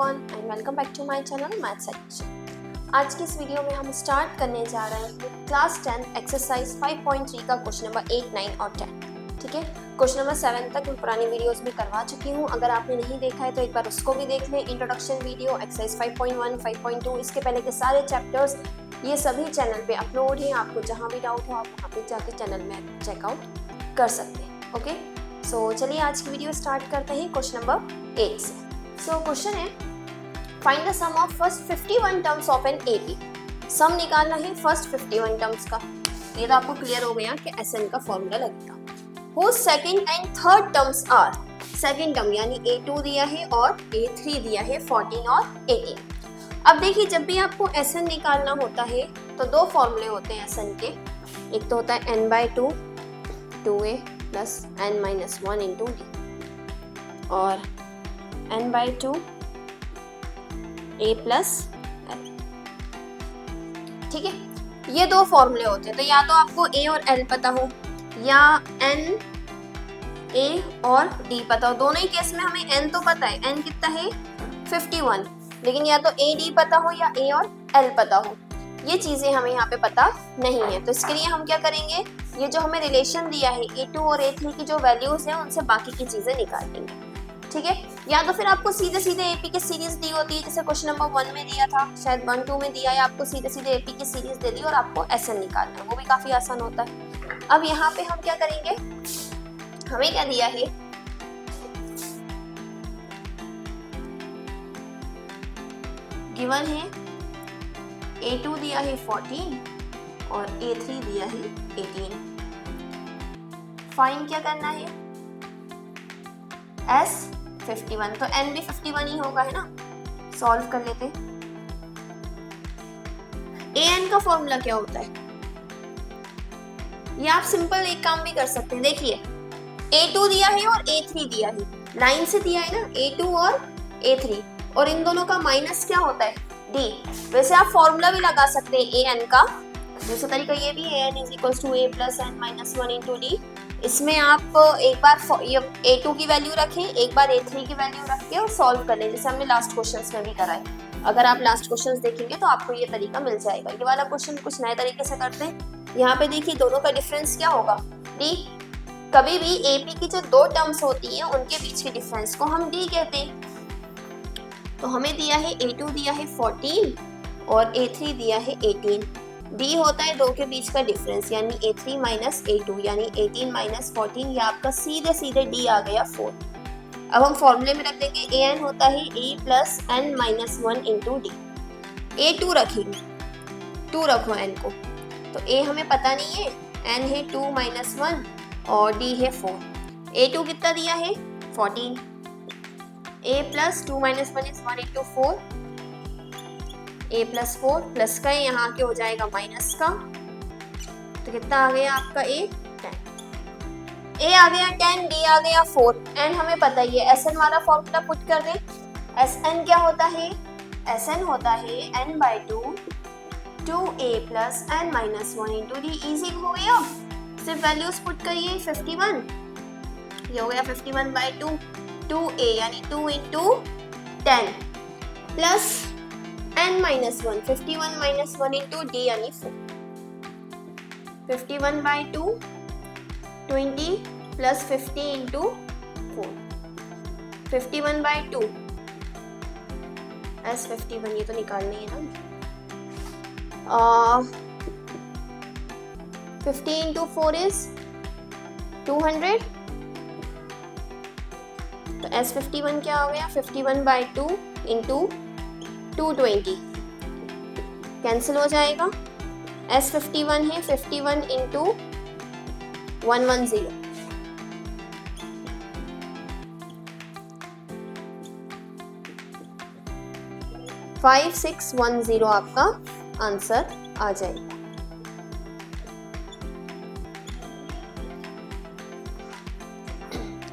Everyone and welcome back to my channel maths edition. आज की इस वीडियो में हम स्टार्ट करने जा रहे हैं क्लास 10 एक्सरसाइज 5.3 का क्वेश्चन नंबर 8, 9 और 10। ठीक है, क्वेश्चन नंबर 7 तक मैं पुरानी वीडियोस में करवा चुकी हूँ। अगर आपने नहीं देखा है तो एक बार उसको भी देख लें। इंट्रोडक्शन वीडियो, एक्सरसाइज 5.1, 5.2, इसके पहले के सारे चैप्टर्स ये सभी चैनल पे अपलोड हैं। आपको जहाँ भी डाउट हो आप वहाँ पे जाके चैनल में चेकआउट कर सकते हैं। ओके, सो चलिए आज की वीडियो स्टार्ट करते हैं क्वेश्चन नंबर 8 से। सो क्वेश्चन है, find the sum of first 51 terms of an AP. Sum निकालना है फर्स्ट 51 टर्म्स का। ये तो आपको क्लियर हो गया कि एसएन का फॉर्मूला लगेगा। Whose second and third terms are, second term यानी A2 दिया है और A3 दिया है 14 और 18। अब देखिए, जब भी आपको SN निकालना होता है तो दो फॉर्मूले होते हैं SN के। एक तो होता है n/2 2a plus n-1 into d और n/2 a प्लस l। ठीक है, ये दो फॉर्मूले होते हैं। तो या तो आपको a और l पता हो या n a और d पता हो। दोनों ही केस में हमें n तो पता है, n कितना है 51, लेकिन या तो a d पता हो या a और l पता हो। ये चीजें हमें यहाँ पे पता नहीं है, तो इसके लिए हम क्या करेंगे, ये जो हमें रिलेशन दिया है a2 और a3 की जो वैल्यूज हैं उनसे बाकी की चीजें निकाल लेंगे। ठीक है, या तो फिर आपको सीधे सीधे एपी की सीरीज दी होती है, जैसे क्वेश्चन नंबर 1 में दिया था, शायद 1, 2 में दिया है, आपको सीधे सीधे एपी की सीरीज दे दी और आपको एसएन निकालना है, वो भी काफी आसान होता है। अब यहाँ पे हम क्या करेंगे, हमें क्या दिया है, गिवन है A2 दिया है 14 और A3 दिया है 18। फाइंड क्या करना है, S51, तो N भी 51 ही होगा, है ना। सॉल्व कर लेते हैं। AN का फॉर्मूला क्या होता है, ये आप सिंपल एक काम भी कर सकते हैं। देखिए, A2 दिया है और A3 दिया है, लाइन से दिया है ना, A2 और A3, और इन दोनों का माइनस क्या होता है, D। वैसे आप फॉर्मूला भी लगा सकते हैं AN का। दूसरा तरीका ये भी है, AN = A + n-1 into D। इसमें आप एक बार A2 की वैल्यू रखें, एक बार A3 की वैल्यू रख के और सॉल्व कर लें, जैसे हमने लास्ट क्वेश्चंस में भी करा है। अगर आप लास्ट क्वेश्चंस देखेंगे तो आपको ये तरीका मिल जाएगा। ये वाला क्वेश्चन कुछ नए तरीके से करते हैं। यहाँ पे देखिए, दोनों का डिफरेंस क्या होगा, D। कभी भी AP की जो दो टर्म्स होती हैं उनके बीच के डिफरेंस को हम D कहते हैं। तो हमें दिया है A2 दिया है 14 और A3 दिया है 18। D होता है दो के बीच का डिफरेंस, यानी A3 - A2 यानी 18 - 14। ये आपका सीधे सीधे D आ गया 4। अब हम फॉर्मूले में रख देंगे, AN होता है A + n-1 into D। A2 रखेंगे, 2 रखो n को, तो A हमें पता नहीं है, n है 2 - 1 और D है 4। A2 कितना दिया है 14, A + 2 - 1 = 1 इंटू 4, A + 4 प्लस का यहाँ के हो जाएगा माइनस का, तो कितना आ गया आपका A 10। A आ गया 10, D आ गया 4, N हमें पता ही है। SN वाला फॉर्मूला पुट कर दें। SN क्या होता है, SN होता है n/2 2a + n-1 into D। Easy हो गया, सिर्फ वैल्यूज पुट करिए। 51 ये हो गया 51/2 2a यानी 2 into 10 plus n-1 51 - 1 into D यानी 4। 51/2 20 प्लस 50 इंटू 4। 51/2 S51, ये तो निकालनी है ना। 50 इंटू 4 इज 200, तो S51 क्या हो गया, 51/2 इंटू 220 कैंसिल हो जाएगा। S51 है 51 इंटू 110, 5610 आपका आंसर आ जाएगा।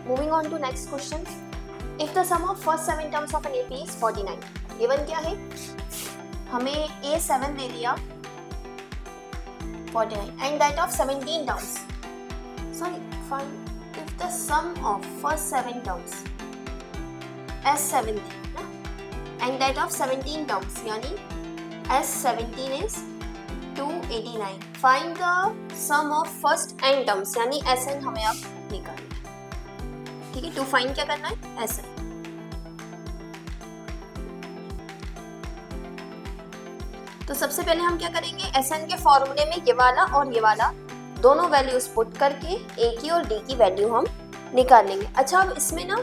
Moving on to next question. If the sum of first 7 terms of an AP is 49, given क्या है, हमें A7 दे दिया 49 and that of 17 terms. Sorry, find if the sum of first 7 terms S7 थी ना, and that of 17 terms, यानी S17 is 289. Find the sum of first n terms, यानी Sn हमें अब निकालना है. ठीक है, to find क्या करना है? Sn. तो सबसे पहले हम क्या करेंगे, Sn के फॉर्मूले में ये वाला और ये वाला दोनों वैल्यूज पुट करके A की और D की वैल्यू हम निकाल लेंगे. अच्छा, अब इसमें ना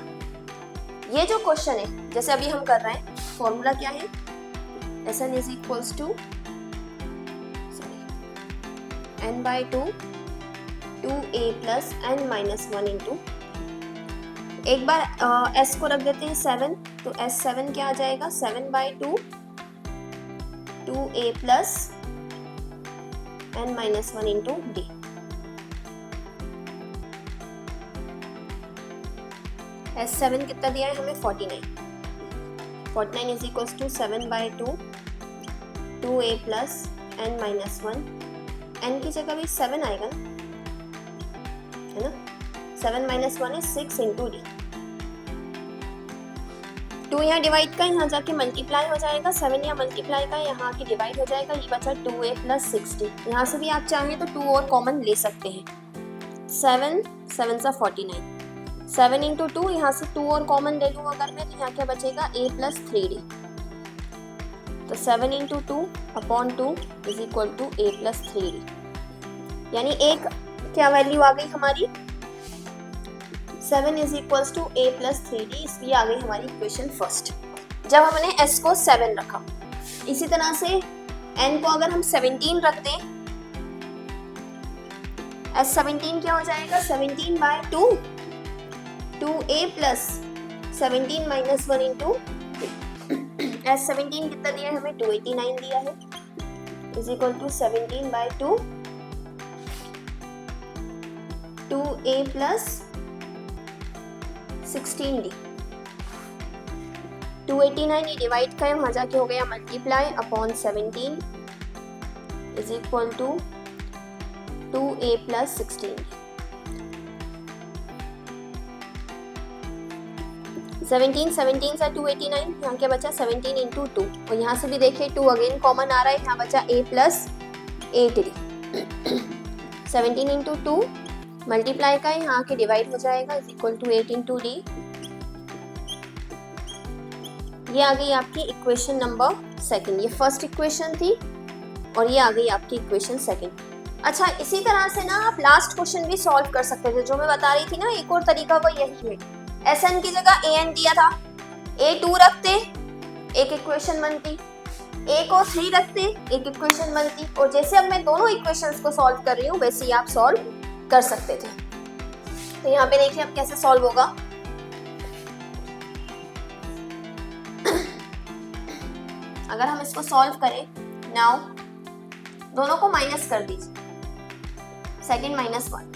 ये जो क्वेश्चन है, जैसे अभी हम कर रहे हैं, फॉर्मूला क्या है? Sn is equals to n by 2 2a plus n minus 1 into, एक बार s को रख देते हैं 7, तो s7 क्या आ जाएगा? 7 by 2 2a plus n minus 1 into d. S7 कितना दिया है हमें? 49. 49 is equals to 7 by 2 2a plus n minus 1. n की जगह भी 7 आएगा ना, है ना? 7 माइनस 1 is 6 इंटू d. 2 यहाँ डिवाइड का यहाँ जाके मल्टीप्लाई हो जाएगा, 7 यहाँ मल्टीप्लाई का यहाँ आके डिवाइड हो जाएगा, ये बचा 2a प्लस 6d. यहाँ से भी आप चाहें तो 2 और कॉमन ले सकते हैं. 7 7 सा 49. 7 इंटू 2, यहाँ से 2 और कॉमन ले लूँ अगर मैं, तो यहाँ क्या बचेगा? a plus 3d. तो 7 into 2 upon 2 is equal to a plus 3d. यानी एक क्या वैल्यू आ गई हमारी? 7 is equals to a plus 3d. इसलिए आ गई हमारी इक्वेशन फर्स्ट, जब हमने s को 7 रखा. इसी तरह से n को अगर हम 17 रखते हैं, s17 क्या हो जाएगा? 17 bye 2 2a plus 17 minus 1 into S17 कितना दिया है हमें? 289 दिया है, is equal to 17 by 2 2a plus 16d. 289 ये डिवाइड का है, वहाँ जाके हो गया multiply upon 17 is equal to 2a plus 16d. 17 से 289, यहाँ क्या बचा? 17 इंटू 2, और यहाँ से भी देखिए 2 अगेन कॉमन आ रहा है, यहाँ बचा a plus 8d. 17 into 2 multiply का यहाँ आके डिवाइड हो जाएगा, is equal to 8 into d. ये आ गई आपकी इक्वेशन नंबर सेकंड. ये फर्स्ट इक्वेशन थी और ये आ गई आपकी इक्वेशन सेकंड. अच्छा, इसी तरह से ना आप लास्ट क्वेश्चन भी सॉल्व कर सकते थे, जो मैं बता रही थी ना. एक और तरीका वो यही है, Sn की जगह an दिया था, a2 रखते एक इक्वेशन बनती, a को 3 रखते एक इक्वेशन बनती, और जैसे अब मैं दोनों इक्वेशंस को सॉल्व कर रही हूँ वैसे ही आप सॉल्व कर सकते थे. तो यहाँ पे देखिए अब कैसे सॉल्व होगा. अगर हम इसको सॉल्व करें, नाउ दोनों को माइनस कर दीजिए, second minus 1.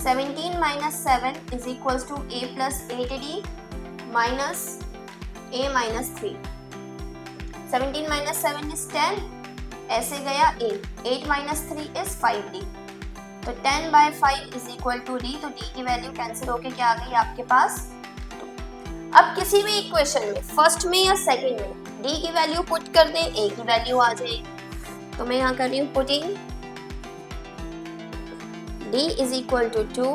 17 minus 7 is equals to a plus 8d minus a minus 3. 17 minus 7 is 10, ऐसे गया a. 8 minus 3 is 5d. तो 10 by 5 is equal to d. तो d की वैल्यू कैंसिल होके क्या आ गई आपके पास? 2. अब किसी भी इक्वेशन में, फर्स्ट में या सेकंड में, d की वैल्यू पुट कर दें, a की वैल्यू आ जाएगी. तो मैं यहाँ कर रही हूँ putting d is equal to 2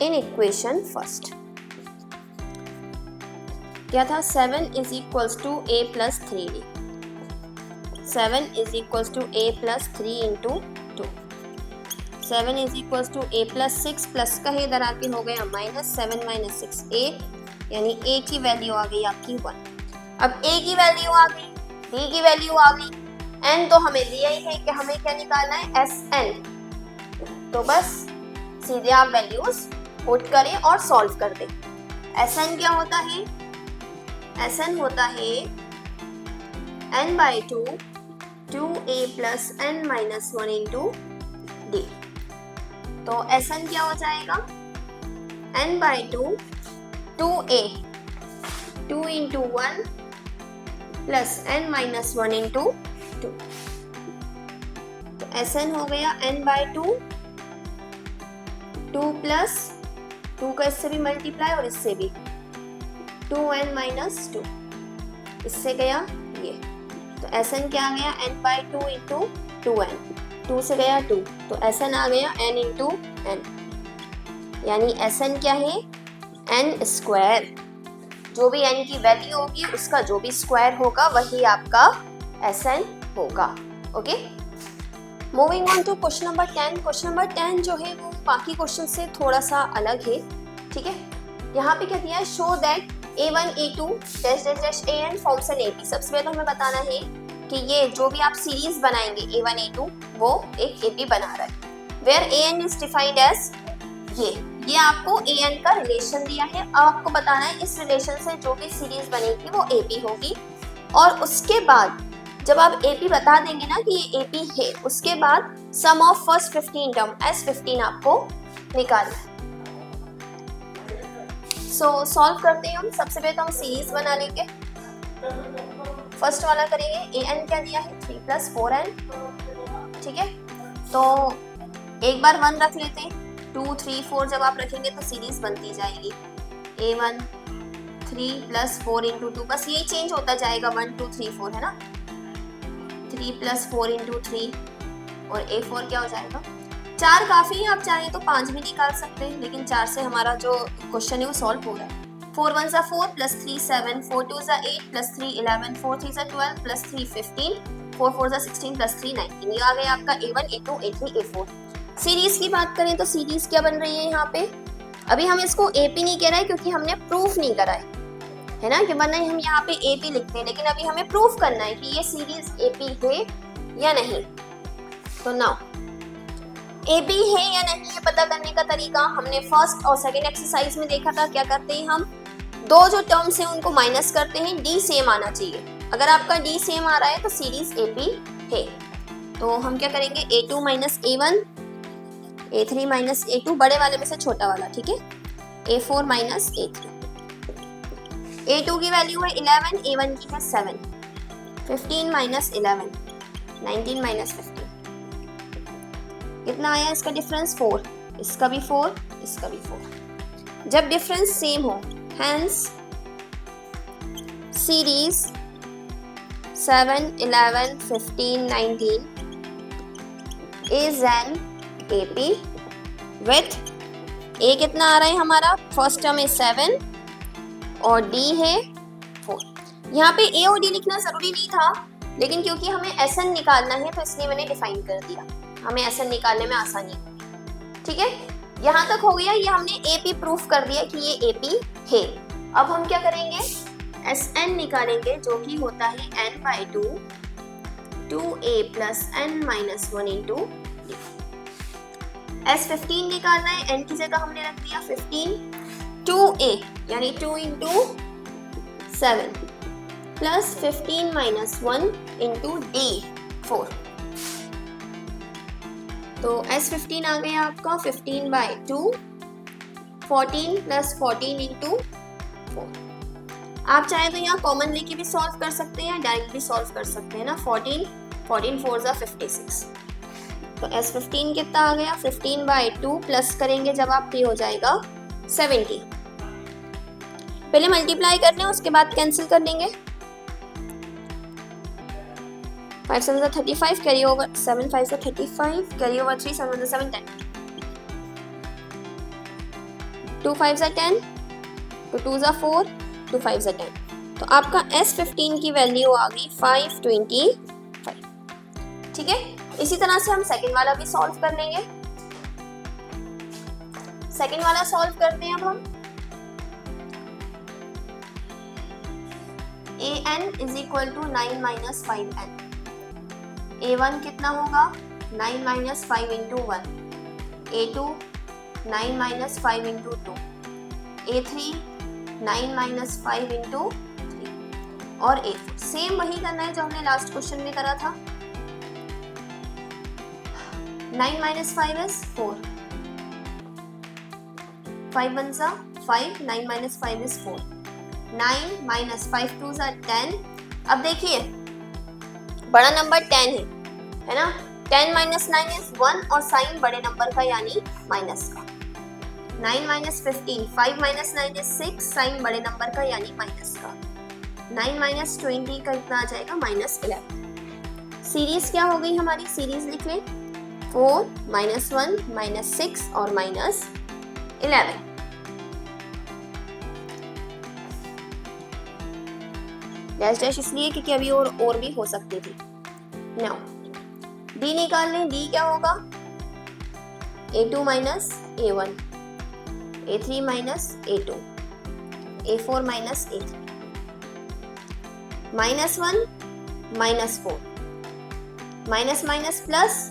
in equation first. क्या था? 7 is equals to a plus 3d. 7 is equals to a plus 3 into 2. 7 is equals to a plus 6 plus का है, इधर आके हो गया माइनस 7 माइनस 6 8, यानी a की वैल्यू आ गई आपकी 1. अब a की वैल्यू आ गई, d की वैल्यू आ गई, n तो हमें दिया ही है कि हमें क्या निकालना है? Sn. तो बस सीधे आप वैल्यूज पुट करें और सॉल्व कर दें. Sn क्या होता है? Sn होता है n by 2 2a plus n minus 1 into d. तो Sn क्या हो जाएगा? n by 2 2a 2 into 1 plus n minus 1 into 2. तो Sn हो गया n बाई 2 2 प्लस 2 का इससे भी मल्टीप्लाई और इससे भी 2n माइनस 2, इससे गया ये, तो Sn क्या आ गया n/2 इंटू 2n, 2 से गया 2, तो Sn आ गया n इंटू n, यानी Sn क्या है n स्क्वायर, जो भी n की वैल्यू होगी उसका जो भी स्क्वायर होगा वही आपका Sn होगा। Okay, moving on to question number 10। Question number 10 जो है वो बाकी क्वेश्चन से थोड़ा सा अलग है, ठीक है। यहाँ पे क्या दिया है, show that a1 a2 dash dash dash an forms an AP। सबसे पहले तो हमें बताना है कि ये जो भी आप सीरीज बनाएंगे a1 a2 वो एक AP बना रहा है, where an is defined as ये आपको an का रिलेशन दिया है। अब आपको बताना है इस रिलेशन से जो भी सीरीज बनेगी वो AP होगी, और उसके बाद जब आप AP बता देंगे ना कि ये AP है, उसके बाद सम ऑफ फर्स्ट 15 टर्म S15 आपको निकालना है। सो सॉल्व करते हैं हम। सबसे पहले तो हम सीरीज बना लेंगे। फर्स्ट वाला करेंगे, an क्या दिया है 3 + 4n, ठीक है। तो एक बार 1 रख लेते हैं, 2 3 4 जब आप रखेंगे तो सीरीज बनती जाएगी। a1 3 + 4 इंटू 2, बस यही चेंज होता जाएगा, 1 2 3 4 है ना, 3 + 4 इंटू 3, और a4 क्या हो जाएगा 4। काफी है, आप चाहें तो 5 भी निकाल सकते हैं, लेकिन 4 से हमारा जो क्वेश्चन है वो सॉल्व हो रहा है। 4 1 = 4 + 3 7, 4 2 = 8 + 3 11, 4 3 = 12 + 3 15, 4 4 = 16 + 3 19। ये आ गया आपका a1 a2 a3 a4। Series की बात करें तो सीरीज क्या बन रही है यहाँ पे, अभी हम इसको AP नहीं कह रहे हैं क्योंकि हमने प्रूफ नहीं करा है ना, कि वरना हम यहाँ पे AP लिखते हैं, लेकिन अभी हमें प्रूफ करना है कि ये सीरीज AP है या नहीं। तो नाउ AP है या नहीं ये पता करने का तरीका हमने फर्स्ट और सेकंड एक्सरसाइज में देखा था। क्या करते हैं हम, दो जो टर्म्स हैं उनको माइनस करते हैं, D सेम आना चाहिए। अगर आपका D सेम आ रहा है तो सीरीज AP है। तो हम क्या करेंगे, a2 minus a1, a3 minus a2, बड़े वाले में से छोटा वाला, ठीक है, a4 माइनस a3। a2 की वैल्यू है 11, a1 की है 7, 15 माइनस 11, 19 माइनस 15, कितना आया इसका डिफरेंस 4, इसका भी 4, इसका भी 4। जब डिफरेंस सेम हो, hence series 7 11 15 19 is an AP with A कितना आ रहा है हमारा, फर्स्ट टर्म है 7 और D है 4। यहाँ पे A और D लिखना जरूरी नहीं था, लेकिन क्योंकि हमें SN निकालना है तो इसलिए मैंने डिफाइन कर दिया, हमें SN निकालने में आसानी है, ठीक है। यहाँ तक हो गया, ये हमने AP प्रूफ कर दिया कि ये AP है। अब हम क्या करेंगे, SN निकालेंगे जो कि होता है n/2 2a + n - 1 into D। S15 निकालना है, n की जगह हमने रख दिया 15, 2a यानी 2 into 7 plus 15 minus 1 into D 4। तो S15 आ गया आपका 15/2, 14 + 14 इंटू 4। आप चाहे तो यहाँ कॉमन लेके भी सॉल्व कर सकते हैं, डायरेक्ट भी सॉल्व कर सकते हैं ना। 14 4 = 56। तो S15 कितना आ गया, 15/2 प्लस करेंगे जब आप ये हो जाएगा 70। पहले मल्टीप्लाई कर लें, उसके बाद कैंसिल कर लेंगे। 5 7 = 35, कैरी ओवर 7 5 = 35, कैरी ओवर 3 7 7 10, 2 5 = 10, 2 2 = 4, 2 5 = 10। तो आपका S15 की वैल्यू आ गई 525, ठीक है। इसी तरह से हम सेकंड वाला भी सॉल्व कर लेंगे। सेकंड वाला सॉल्व करते हैं अब हम। an = 9 - 5n। a1 कितना होगा, 9 - 5 into 1, a2 9 - 5 into 2, a3 9 - 5 into 3 और a4। सेम वही करना है जो हमने लास्ट क्वेश्चन में करा था। 9 - 5 is 4, 5 1 = 5, 9 - 5 is 4, 9 - 5 2 = 10। अब देखिए बड़ा नंबर 10 है ना, 10 - 9 is 1 और साइन बड़े नंबर का यानी माइनस का। 9 माइनस 15, 5 माइनस 9 इज 6, साइन बड़े नंबर का यानी माइनस का। 9 माइनस 20 का कितना आ जाएगा, माइनस 11। सीरीज क्या हो गई हमारी, सीरीज लिख ले 4 माइनस 1 माइनस 6 और माइनस 11। डैश डैश इसलिए क्योंकि अभी और भी हो सकती थी। नाउ डी निकाल लें, डी क्या होगा, a2 minus a1, a3 minus a2, a4 minus a3, minus 1 minus 4, minus minus plus,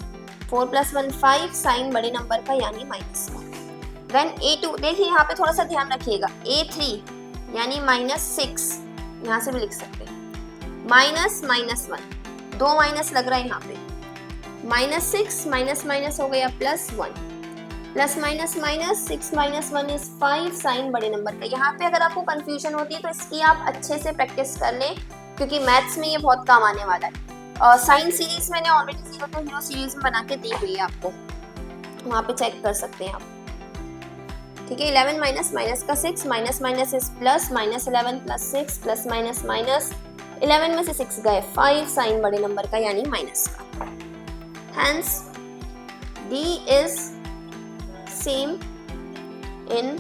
4 plus 1 5, sign बड़े नंबर का यानी माइनस का। देन a2, देखिए यहाँ पे थोड़ा सा ध्यान रखिएगा, a3 यानी माइनस 6, यहाँ से भी लिख सकते हैं, माइनस माइनस 1, 2 माइनस लग रहा है यहाँ पे, माइनस 6 माइनस माइनस हो गया plus 1, plus minus minus 6 minus 1 is 5, sign बड़े नंबर का। यहाँ पे अगर आपको कंफ्यूजन होती है तो इसकी आप अच्छे से प्रैक्टिस कर लें, क्योंकि मैथ्स में ये बहुत काम आने वाला है। और साइन सीरीज मैंने ऑलरेडी 0 to 0 सीरीज में बना के दी हुई है आपको, वहाँ पे चेक कर सकते हैं आप। ठीक है, 11 माइनस माइनस का 6, minus minus is plus, minus 11 plus 6, plus minus minus, 11 में से 6 गए 5, साइन बड़े नंबर का यानी माइनस का। Hence, D is same in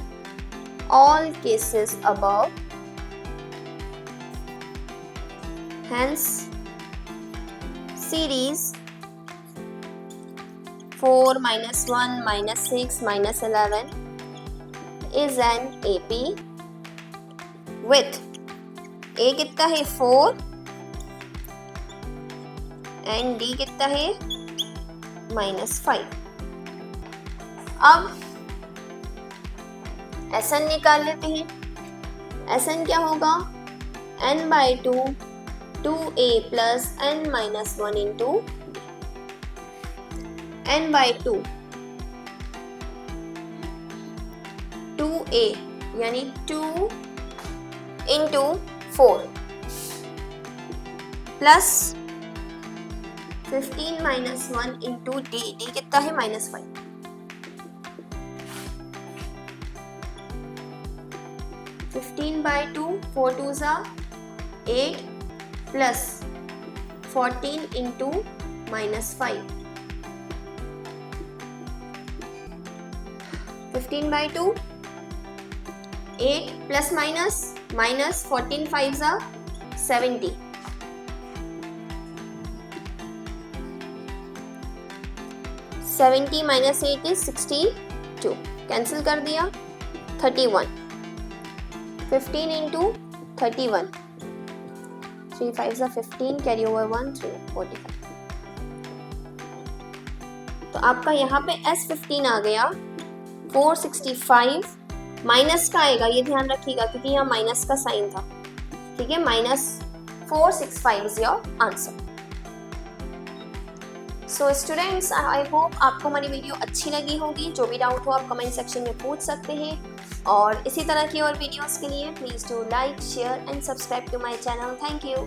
all cases above. Hence, series 4 minus 1 minus 6 minus 11 is an AP with A कितना है 4 and D कितना है -5। अब SN निकाल लेते हैं। SN क्या होगा, n/2 2a plus n-1 into n/2 2a यानी 2 into 4 plus 15 minus 1 into d, d कितना है -5, 15/2 4 2s are 8 plus 14 into -5, 15/2 8 plus minus 14 5s are 70, 70 minus 8 is 62, cancel कर दिया, 31, 15 into 31, 3 5s are 15, carry over 1 3 45। तो आपका यहाँ पे S15 आ गया 465, माइनस का आएगा, ये ध्यान रखिएगा क्योंकि यहाँ माइनस का साइन था। ठीक है, -465 is your answer. So students, I hope आपको हमारी वीडियो अच्छी लगी होगी। जो भी डाउट हो आप कमेंट सेक्शन में पूछ सकते हैं, और इसी तरह की और वीडियोस के लिए please do like share and subscribe to my channel. Thank you.